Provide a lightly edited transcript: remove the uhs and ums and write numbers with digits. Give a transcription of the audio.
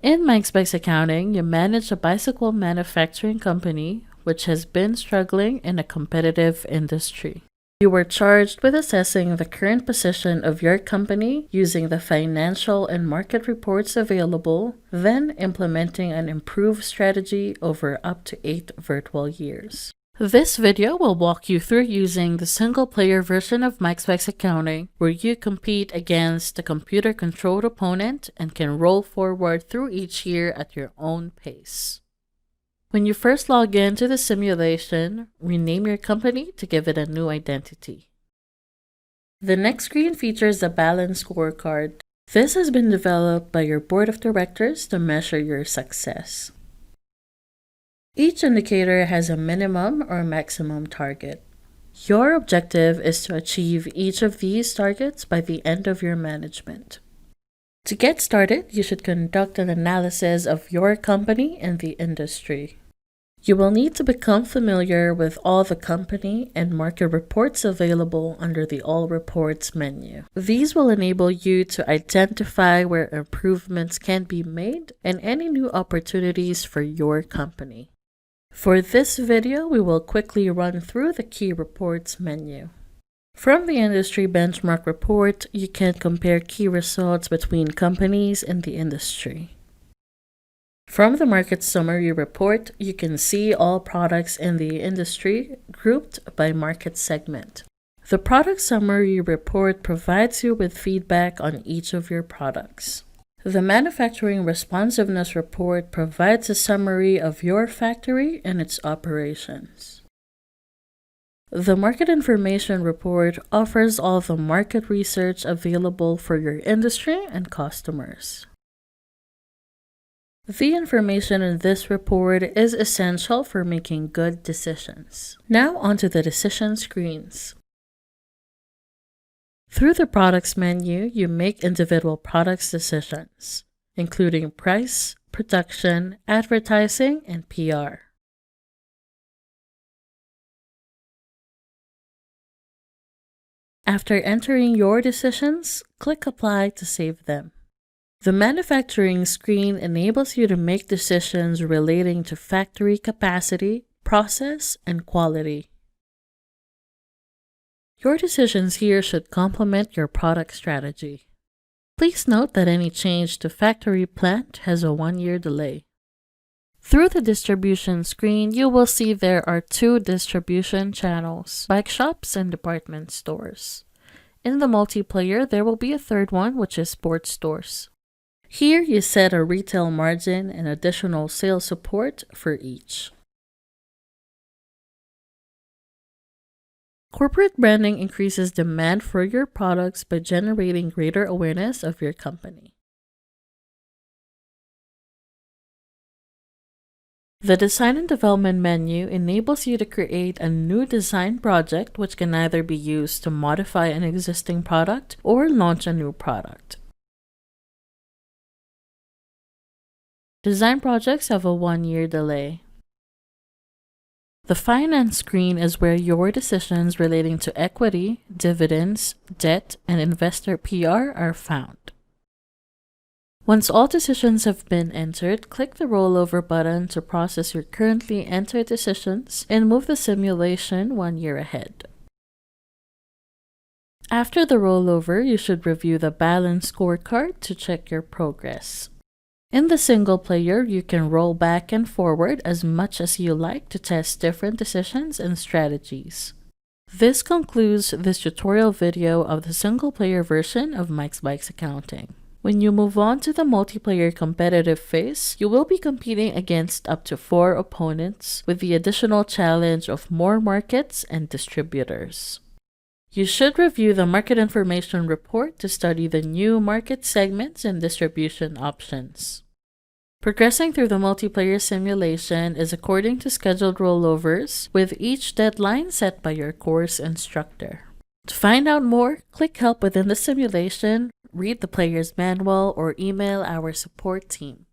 In MikesBikes accounting, you manage a bicycle manufacturing company which has been struggling in a competitive industry. You were charged with assessing the current position of your company using the financial and market reports available, then implementing an improved strategy over up to 8 virtual years. This video will walk you through using the single-player version of MikesBikes accounting, where you compete against a computer-controlled opponent and can roll forward through each year at your own pace. When you first log into the simulation, rename your company to give it a new identity. The next screen features a Balanced Scorecard. This has been developed by your board of directors to measure your success. Each indicator has a minimum or maximum target. Your objective is to achieve each of these targets by the end of your management. To get started, you should conduct an analysis of your company and the industry. You will need to become familiar with all the company and market reports available under the All Reports menu. These will enable you to identify where improvements can be made and any new opportunities for your company. For this video, we will quickly run through the Key Reports menu. From the Industry Benchmark Report, you can compare key results between companies in the industry. From the Market Summary Report, you can see all products in the industry grouped by market segment. The Product Summary Report provides you with feedback on each of your products. The Manufacturing Responsiveness Report provides a summary of your factory and its operations. The Market Information Report offers all the market research available for your industry and customers. The information in this report is essential for making good decisions. Now onto the decision screens. Through the Products menu, you make individual products decisions, including price, production, advertising, and PR. After entering your decisions, click Apply to save them. The manufacturing screen enables you to make decisions relating to factory capacity, process, and quality. Your decisions here should complement your product strategy. Please note that any change to factory plant has a 1-year delay. Through the distribution screen, you will see there are 2 distribution channels, bike shops and department stores. In the multiplayer, there will be a third one, which is sports stores. Here, you set a retail margin and additional sales support for each. Corporate branding increases demand for your products by generating greater awareness of your company. The Design and Development menu enables you to create a new design project which can either be used to modify an existing product or launch a new product. Design projects have a 1-year delay. The Finance screen is where your decisions relating to equity, dividends, debt, and investor PR are found. Once all decisions have been entered, click the Rollover button to process your currently entered decisions and move the simulation 1 year ahead. After the rollover, you should review the Balanced Scorecard to check your progress. In the single player, you can roll back and forward as much as you like to test different decisions and strategies. This concludes this tutorial video of the single player version of MikesBikes accounting. When you move on to the multiplayer competitive phase, you will be competing against up to 4 opponents with the additional challenge of more markets and distributors. You should review the Market Information Report to study the new market segments and distribution options. Progressing through the multiplayer simulation is according to scheduled rollovers, with each deadline set by your course instructor. To find out more, click Help within the simulation, read the player's manual, or email our support team.